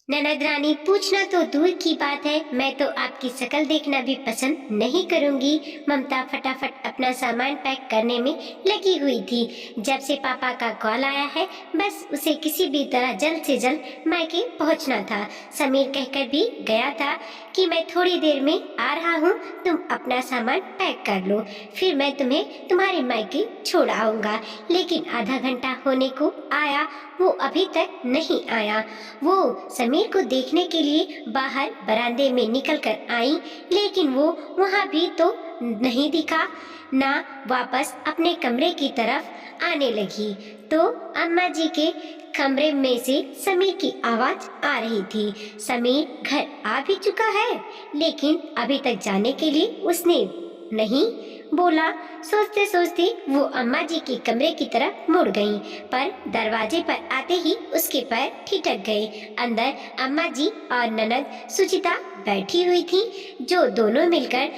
ननद रानी, पूछना तो दूर की बात है, मैं तो आपकी शक्ल देखना भी पसंद नहीं करूंगी। ममता फटाफट अपना सामान पैक करने में लगी हुई थी। जब से पापा का कॉल आया है, बस उसे किसी भी तरह जल्द से जल्द मायके पहुंचना था। समीर कहकर भी गया था कि मैं थोड़ी देर में आ रहा हूँ, तुम अपना सामान पैक कर लो, फिर मैं तुम्हें तुम्हारे मायके छोड़ आऊंगा। लेकिन आधा घंटा होने को आया, वो अभी तक नहीं आया। वो समीर को देखने के लिए बाहर बरामदे में निकल कर आई, लेकिन वो वहाँ भी तो नहीं दिखा, ना वापस अपने कमरे की तरफ आने लगी। तो अम्मा जी के कमरे में से समीर की आवाज आ रही थी। समीर घर आ भी चुका है, लेकिन अभी तक जाने के लिए उसने नहीं बोला। सोचते सोचते वो अम्मा जी के कमरे की तरफ मुड़ गईं, पर दरवाजे पर आते ही उसके पैर ठिठक गए। अंदर अम्मा जी और ननद सुचिता बैठी हुई थी, जो दोनों मिलकर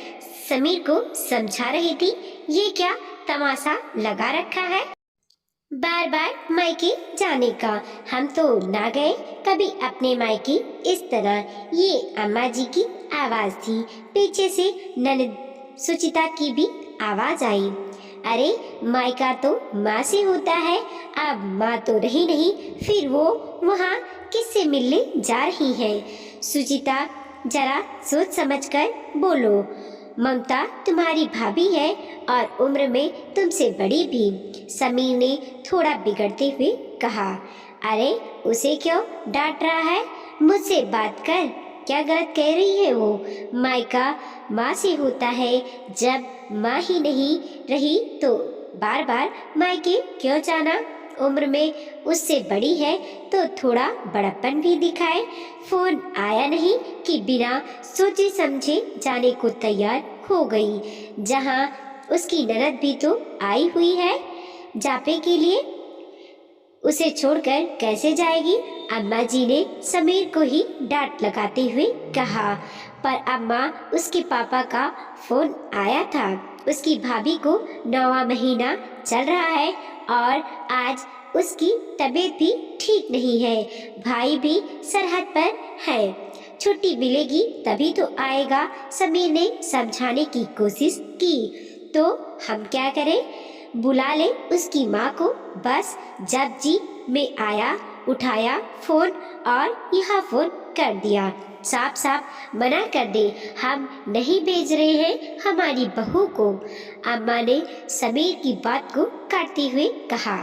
समीर को समझा रही थी। ये क्या तमाशा लगा रखा है, बार बार मायके जाने का। हम तो ना गए कभी अपने मायके इस तरह। ये अम्मा जी की आवाज थी। पीछे से ननद सुचिता की भी आवाज आई। अरे, मायका तो माँ से होता है, अब माँ तो रही नहीं, फिर वो वहाँ किससे मिलने जा रही है? सुचिता, जरा सोच समझकर बोलो। ममता तुम्हारी भाभी है और उम्र में तुमसे बड़ी भी, समीर ने थोड़ा बिगड़ते हुए कहा। अरे, उसे क्यों डांट रहा है? मुझसे बात कर, क्या गलत कह रही है वो? मायका माँ से होता है, जब माँ ही नहीं रही तो बार बार मायके क्यों जाना? उम्र में उससे बड़ी है तो थोड़ा बड़प्पन भी दिखाए। फोन आया नहीं कि बिना सोचे समझे जाने को तैयार हो गई, जहाँ उसकी ननद भी तो आई हुई है जापे के लिए। उसे छोड़कर कैसे जाएगी? अम्मा जी ने समीर को ही डांट लगाते हुए कहा। पर अम्मा, उसके पापा का फोन आया था, उसकी भाभी को 9वां महीना चल रहा है और आज उसकी तबीयत भी ठीक नहीं है। भाई भी सरहद पर है, छुट्टी मिलेगी तभी तो आएगा। समीर ने समझाने की कोशिश की। तो हम क्या करें? बुला ले उसकी माँ को, बस जब जी में आया उठाया फोन और यहाँ फोन कर दिया। साफ साफ मना कर दे, हम नहीं भेज रहे हैं हमारी बहू को, अम्मा ने समीर की बात को काटते हुए कहा।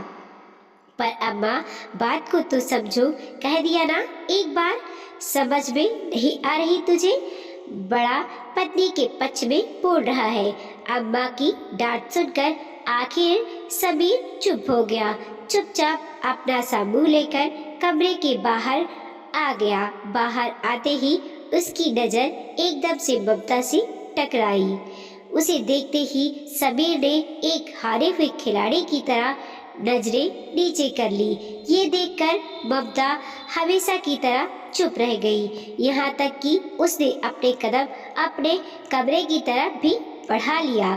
पर अम्मा, बात को तो समझो, कह दिया ना एक बार, समझ में नहीं आ रही तुझे? बड़ा पत्नी के पक्ष में बोल रहा है। अम्मा की डांट सुनकर आखिर समीर चुप हो गया। चुपचाप अपना सा मुंह लेकर कमरे के बाहर आ गया। बाहर आते ही उसकी नजर एकदम से ममता से टकराई। उसे देखते ही समीर ने एक हारे हुए खिलाड़ी की तरह नजरें नीचे कर ली। ये देखकर ममता हमेशा की तरह चुप रह गई, यहाँ तक कि उसने अपने कदम अपने कमरे की तरफ भी बढ़ा लिया।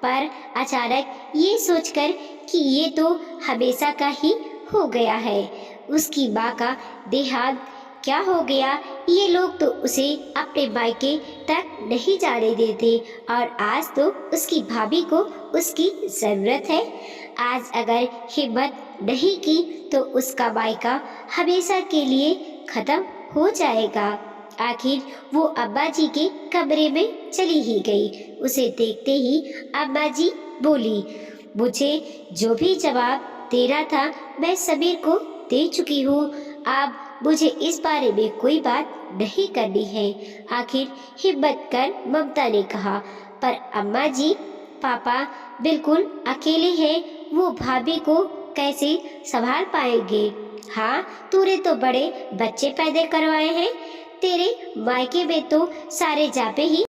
पर अचानक ये सोचकर कि ये तो हमेशा का ही हो गया है, उसकी माँ का देहांत क्या हो गया, ये लोग तो उसे अपने मायके तक नहीं जाने देते और आज तो उसकी भाभी को उसकी जरूरत है। आज अगर हिम्मत नहीं की तो उसका मायका हमेशा के लिए खत्म हो जाएगा। आखिर वो अम्मा जी के कमरे में चली ही गई। उसे देखते ही अम्मा जी बोली, मुझे जो भी जवाब देना था मैं समीर को दे चुकी हूँ, अब मुझे इस बारे में कोई बात नहीं करनी है। आखिर हिम्मत कर, ममता ने कहा। पर अम्मा जी, पापा बिल्कुल अकेले हैं, वो भाभी को कैसे संभाल पाएंगे? हाँ, तूने तो बड़े बच्चे पैदा करवाए हैं, तेरे मायके में तो सारे जापे ही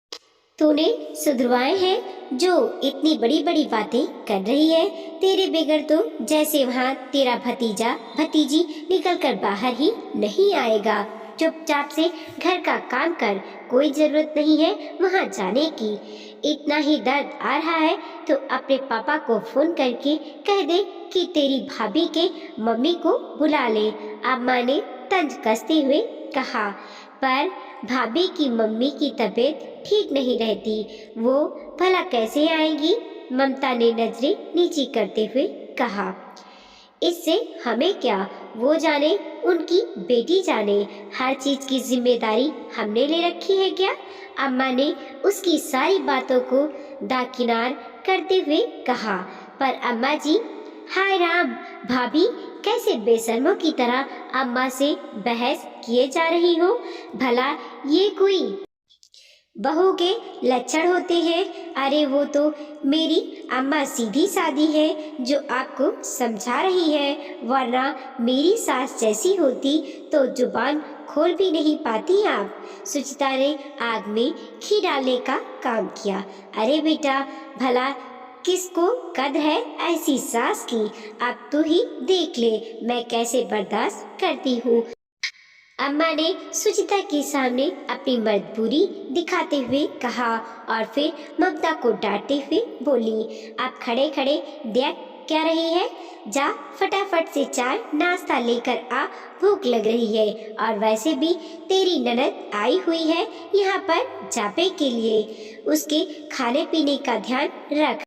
तूने सुधरवाए हैं, जो इतनी बड़ी बड़ी बातें कर रही है। तेरे बगैर तो जैसे वहाँ तेरा भतीजा भतीजी निकल कर बाहर ही नहीं आएगा। चुपचाप से घर का काम कर, कोई जरूरत नहीं है वहाँ जाने की। इतना ही दर्द आ रहा है तो अपने पापा को फोन करके कह दे कि तेरी भाभी के मम्मी को बुला ले, अम्मा ने तंज कसते हुए कहा, पर भाभी की मम्मी की तबीयत ठीक नहीं रहती, वो भला कैसे आएंगी? ममता ने नजरें नीची करते हुए कहा। इससे हमें क्या, वो जाने, उनकी बेटी जाने, हर चीज की जिम्मेदारी हमने ले रखी है क्या? अम्मा ने उसकी सारी बातों को दाकिनार करते हुए कहा। पर अम्मा जी, हाय राम, भाभी कैसे बेशर्मों की तरह अम्मा से बहस किए जा रही हो? भला ये कोई बहू के लक्षण होते हैं? अरे वो तो मेरी अम्मा सीधी सादी है जो आपको समझा रही है, वरना मेरी सास जैसी होती तो जुबान खोल भी नहीं पाती आप। सुचिता ने आग में घी डालने का काम किया। अरे बेटा, भला किसको कद्र है ऐसी सास की? अब तू ही देख ले मैं कैसे बर्दाश्त करती हूँ। अम्मा ने सुचिता के सामने अपनी मजबूरी दिखाते हुए कहा और फिर ममता को डांटते हुए बोली, आप खड़े खड़े देख क्या रही है? जा फटाफट से चाय नाश्ता लेकर आ, भूख लग रही है। और वैसे भी तेरी ननद आई हुई है यहाँ पर जापे के लिए, उसके खाने पीने का ध्यान रख।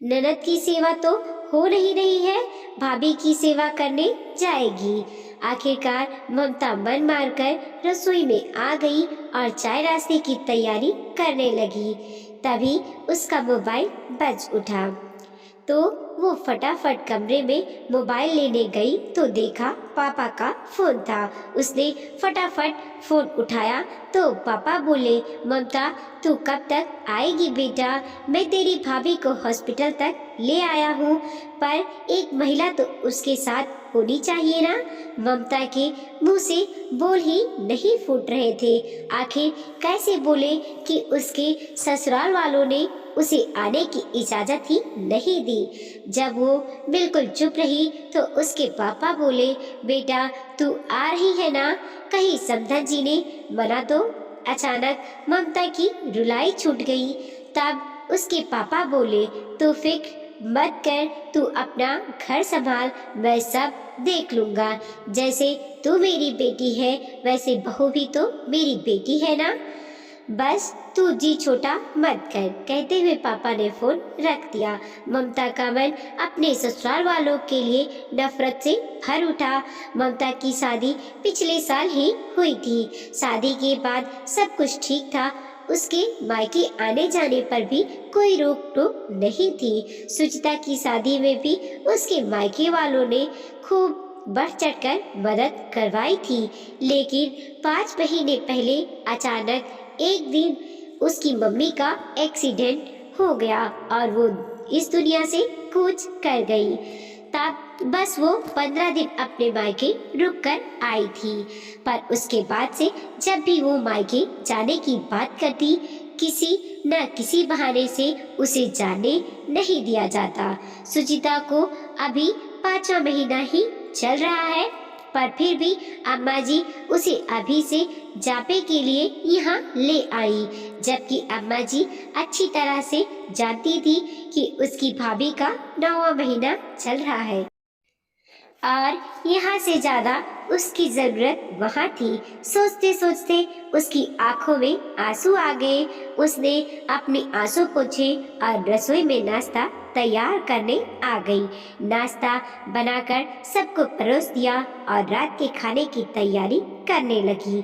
ननद की सेवा तो हो नहीं रही है, भाभी की सेवा करने जाएगी। आखिरकार ममता मन मारकर रसोई में आ गई और चाय नाश्ते की तैयारी करने लगी। तभी उसका मोबाइल बज उठा तो वो फटाफट कमरे में मोबाइल लेने गई तो देखा पापा का फोन था। उसने फटाफट फोन उठाया तो पापा बोले, ममता तू कब तक आएगी बेटा? मैं तेरी भाभी को हॉस्पिटल तक ले आया हूँ, पर एक महिला तो उसके साथ होनी चाहिए ना। ममता के मुंह से बोल ही नहीं फूट रहे थे। आखिर कैसे बोले कि उसके ससुराल वालों ने उसे आने की इजाजत ही नहीं दी। जब वो बिल्कुल चुप रही तो उसके पापा बोले, बेटा तू आ रही है ना? कहीं समधन जी ने मना तो? अचानक ममता की रुलाई छूट गई। तब उसके पापा बोले, तू फिक्र मत कर, तू अपना घर संभाल, मैं सब देख लूंगा। जैसे तू मेरी बेटी है वैसे बहू भी तो मेरी बेटी है ना, बस तू जी छोटा मत कर। कहते हुए पापा ने फोन रख दिया। ममता का मन अपने ससुराल वालों के लिए नफरत से भर उठा। ममता की शादी पिछले साल ही हुई थी। शादी के बाद सब कुछ ठीक था, उसके मायके आने जाने पर भी कोई रोक टोक नहीं थी। सुचिता की शादी में भी उसके मायके वालों ने खूब बढ़ चढ़कर मदद करवाई थी, लेकिन 5 महीने पहले अचानक एक दिन उसकी मम्मी का एक्सीडेंट हो गया और वो इस दुनिया से कूच कर गई। तब बस वो 15 दिन अपने मायके रुक कर आई थी, पर उसके बाद से जब भी वो मायके जाने की बात करती, किसी न किसी बहाने से उसे जाने नहीं दिया जाता। सुचिता को अभी 5वां महीना ही चल रहा है, पर फिर भी अम्मा जी उसे अभी से जापे के लिए यहाँ ले आई, जबकि अम्मा जी अच्छी तरह से जानती थी कि उसकी भाभी का 9वां महीना चल रहा है और यहाँ से ज्यादा उसकी जरूरत वहाँ थी। सोचते सोचते उसकी आंखों में आंसू आ गए। उसने अपने आंसू पोंछे और रसोई में नाश्ता तैयार करने आ गई। नाश्ता बनाकर सबको परोस दिया और रात के खाने की तैयारी करने लगी,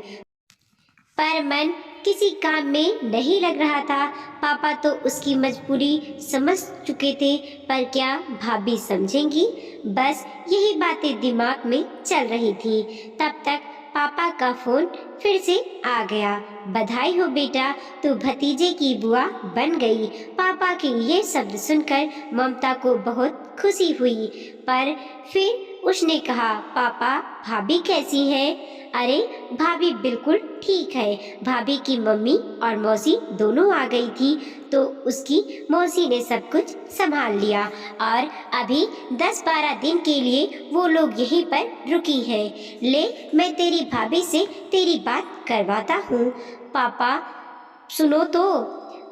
पर मन किसी काम में नहीं लग रहा था। पापा तो उसकी मजबूरी समझ चुके थे, पर क्या भाभी समझेंगी? बस यही बातें दिमाग में चल रही थी। तब तक पापा का फोन फिर से आ गया। बधाई हो बेटा, तू भतीजे की बुआ बन गई। पापा के ये शब्द सुनकर ममता को बहुत खुशी हुई, पर फिर उसने कहा, पापा भाभी कैसी है? अरे भाभी बिल्कुल ठीक है। भाभी की मम्मी और मौसी दोनों आ गई थी तो उसकी मौसी ने सब कुछ संभाल लिया और अभी 10-12 दिन के लिए वो लोग यहीं पर रुकी है। ले मैं तेरी भाभी से तेरी बात करवाता हूँ। पापा सुनो तो।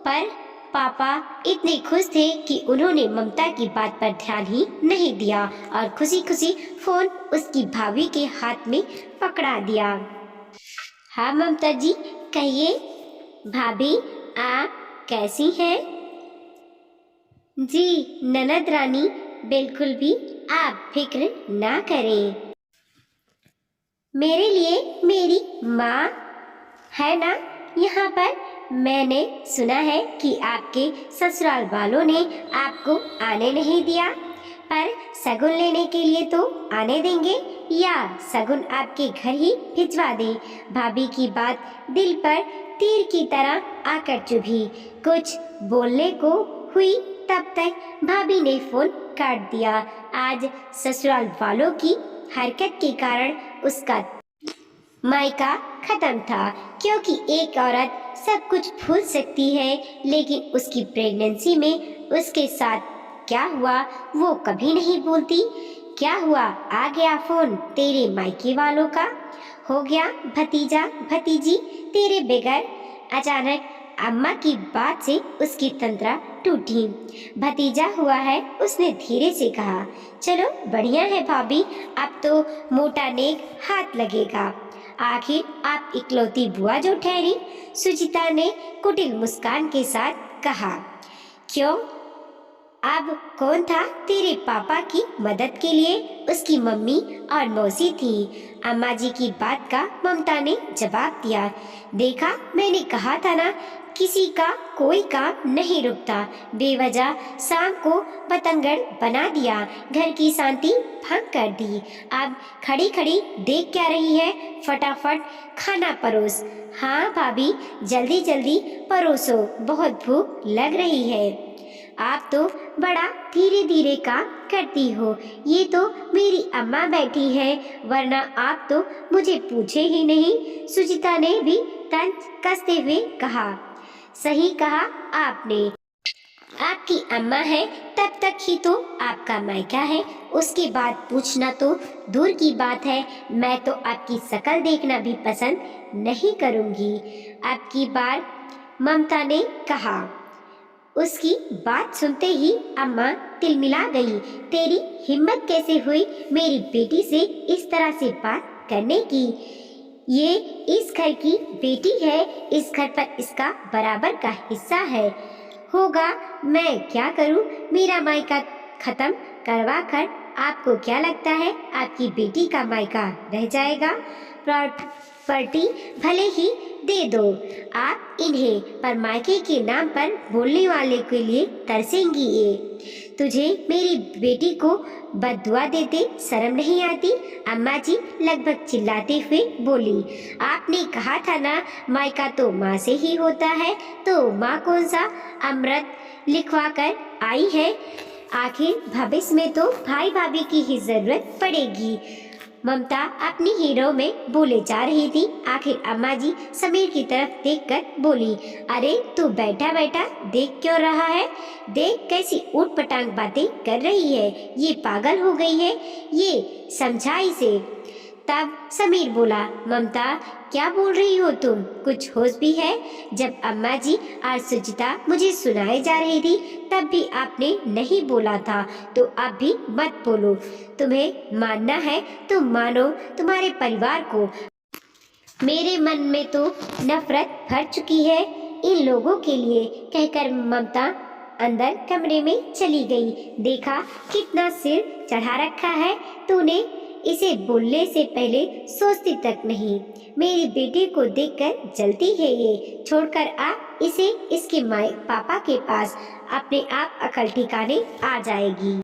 पर पापा इतने खुश थे कि उन्होंने ममता की बात पर ध्यान ही नहीं दिया और खुशी खुशी फोन उसकी भाभी के हाथ में पकड़ा दिया। हाँ ममता जी, कहिए। भाभी, आप कैसी हैं? जी ननद रानी, बिल्कुल भी आप फिक्र ना करें। मेरे लिए मेरी माँ है ना यहाँ पर। मैंने सुना है कि आपके ससुराल वालों ने आपको आने नहीं दिया, पर शगुन लेने के लिए तो आने देंगे, या शगुन आपके घर ही भिजवा दें। भाभी की बात दिल पर तीर की तरह आकर चुभी। कुछ बोलने को हुई, तब तक भाभी ने फोन काट दिया। आज ससुराल वालों की हरकत के कारण उसका मायका खत्म था, क्योंकि एक औरत सब कुछ भूल सकती है, लेकिन उसकी प्रेगनेंसी में उसके साथ क्या हुआ वो कभी नहीं भूलती। क्या हुआ? आ गया फोन तेरे मायके वालों का। हो गया भतीजा भतीजी तेरे बगैर। अचानक अम्मा की बात से उसकी तंद्रा टूटी। भतीजा हुआ है, उसने धीरे से कहा। चलो बढ़िया है भाभी, अब तो मोटा नेक हाथ लगेगा। आखिर आप इकलौती बुआ जो ठहरी, सुचिता ने कुटिल मुस्कान के साथ कहा। क्यों, अब कौन था तेरे पापा की मदद के लिए? उसकी मम्मी और मौसी थी। अम्मा जी की बात का ममता ने जवाब दिया। देखा, मैंने कहा था ना, किसी का कोई काम नहीं रुकता। बेवजह शाम को बतंगड़ बना दिया, घर की शांति भंग कर दी। अब खड़ी खड़ी देख क्या रही है? फटाफट खाना परोस। हाँ भाभी, जल्दी जल्दी परोसो, बहुत भूख लग रही है। आप तो बड़ा धीरे धीरे काम करती हो। ये तो मेरी अम्मा बैठी है, वरना आप तो मुझे पूछे ही नहीं। सुचिता ने भी तंज कसते हुए कहा। सही कहा आपने, आपकी अम्मा है तब तक ही तो आपका मायका है, उसके बाद पूछना तो दूर की बात है। मैं तो आपकी शकल देखना भी पसंद नहीं करूंगी। अब की बार ममता ने कहा। उसकी बात सुनते ही अम्मा तिलमिला गई। तेरी हिम्मत कैसे हुई मेरी बेटी से इस तरह से बात करने की? ये इस घर की बेटी है, इस घर पर इसका बराबर का हिस्सा है। होगा, मैं क्या करूं? मेरा मायका खत्म करवा कर आपको क्या लगता है आपकी बेटी का मायका रह जाएगा? प्रॉपर्टी भले ही दे दो आप इन्हें, पर मायके के नाम पर बोलने वाले के लिए तरसेंगी ये। तुझे मेरी बेटी को बद्दुआ देते शर्म नहीं आती? अम्मा जी लगभग चिल्लाते हुए बोली। आपने कहा था ना, मायका तो माँ से ही होता है, तो माँ कौन सा अमृत लिखवा कर आई है? आखिर भविष्य में तो भाई भाभी की ही जरूरत पड़ेगी। ममता अपनी हीरो में बोले जा रही थी। आखिर अम्मा जी समीर की तरफ देखकर बोली। अरे तू बैठा बैठा देख क्यों रहा है? देख कैसी ऊट पटांग बातें कर रही है, ये पागल हो गई है, ये समझा इसे। तब समीर बोला। ममता क्या बोल रही हो तुम? कुछ होश भी है? जब अम्मा जी और सुचिता मुझे सुनाए जा रही थी तब भी आपने नहीं बोला था, तो अब भी मत बोलो। तुम्हें मानना है तो मानो तुम्हारे परिवार को। मेरे मन में तो नफरत भर चुकी है इन लोगों के लिए, कहकर ममता अंदर कमरे में चली गई। देखा कितना सिर चढ़ा रखा है तूने, इसे बोलने से पहले सोचती तक नहीं। मेरी बेटी को देखकर जलती है ये, छोड़कर आ इसे इसके माँ पापा के पास, अपने आप अकल ठिकाने आ जाएगी।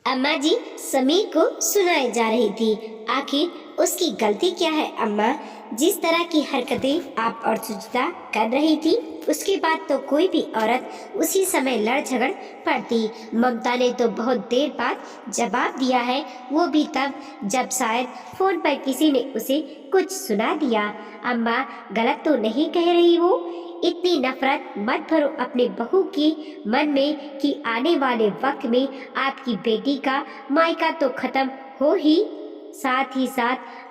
अम्मा जी समीर को सुनाई जा रही थी। आखिर उसकी गलती क्या है अम्मा? जिस तरह की हरकतें आप और सुचिता कर रही थी, उसके बाद तो कोई भी औरत उसी समय लड़ झगड़ पड़ती। ममता ने तो बहुत देर बाद जवाब दिया है, वो भी तब जब शायद फोन पर किसी ने उसे कुछ सुना दिया। अम्मा गलत तो नहीं कह रही हो? इतनी नफरत मत भरो अपने बहू के मन में कि आने वाले वक्त में आपकी बेटी का मायका तो खत्म हो ही, साथ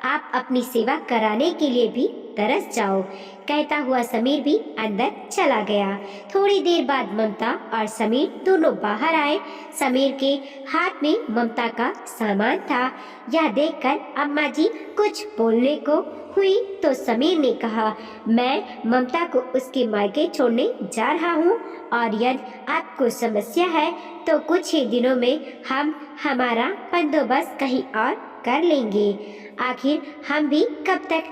आप अपनी सेवा कराने के लिए भी तरस जाओ, कहता हुआ समीर भी अंदर चला गया। थोड़ी देर बाद ममता और समीर दोनों बाहर आए। समीर के हाथ में ममता का सामान था। यह देखकर अम्मा जी कुछ बोलने को हुई तो समीर ने कहा, मैं ममता को उसके मायके छोड़ने जा रहा हूँ और यदि आपको समस्या है तो कुछ ही दिनों में हम हमारा बंदोबस्त कहीं और कर लेंगे। आखिर हम भी कब तक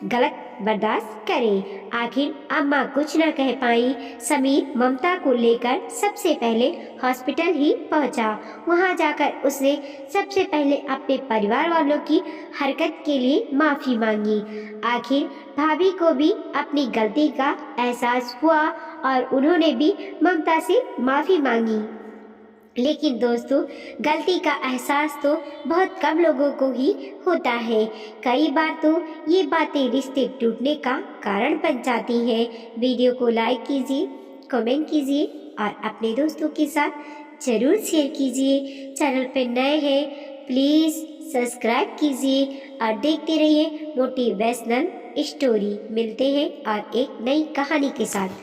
गलत बर्दाश्त करें। आखिर अम्मा कुछ न कह पाई। समीर ममता को लेकर सबसे पहले हॉस्पिटल ही पहुंचा। वहां जाकर उसने सबसे पहले अपने परिवार वालों की हरकत के लिए माफ़ी मांगी। आखिर भाभी को भी अपनी गलती का एहसास हुआ और उन्होंने भी ममता से माफ़ी मांगी। लेकिन दोस्तों, गलती का एहसास तो बहुत कम लोगों को ही होता है। कई बार तो ये बातें रिश्ते टूटने का कारण बन जाती हैं। वीडियो को लाइक कीजिए, कमेंट कीजिए और अपने दोस्तों के साथ ज़रूर शेयर कीजिए। चैनल पर नए हैं प्लीज़ सब्सक्राइब कीजिए और देखते रहिए मोटिवेशनल स्टोरी। मिलते हैं और एक नई कहानी के साथ।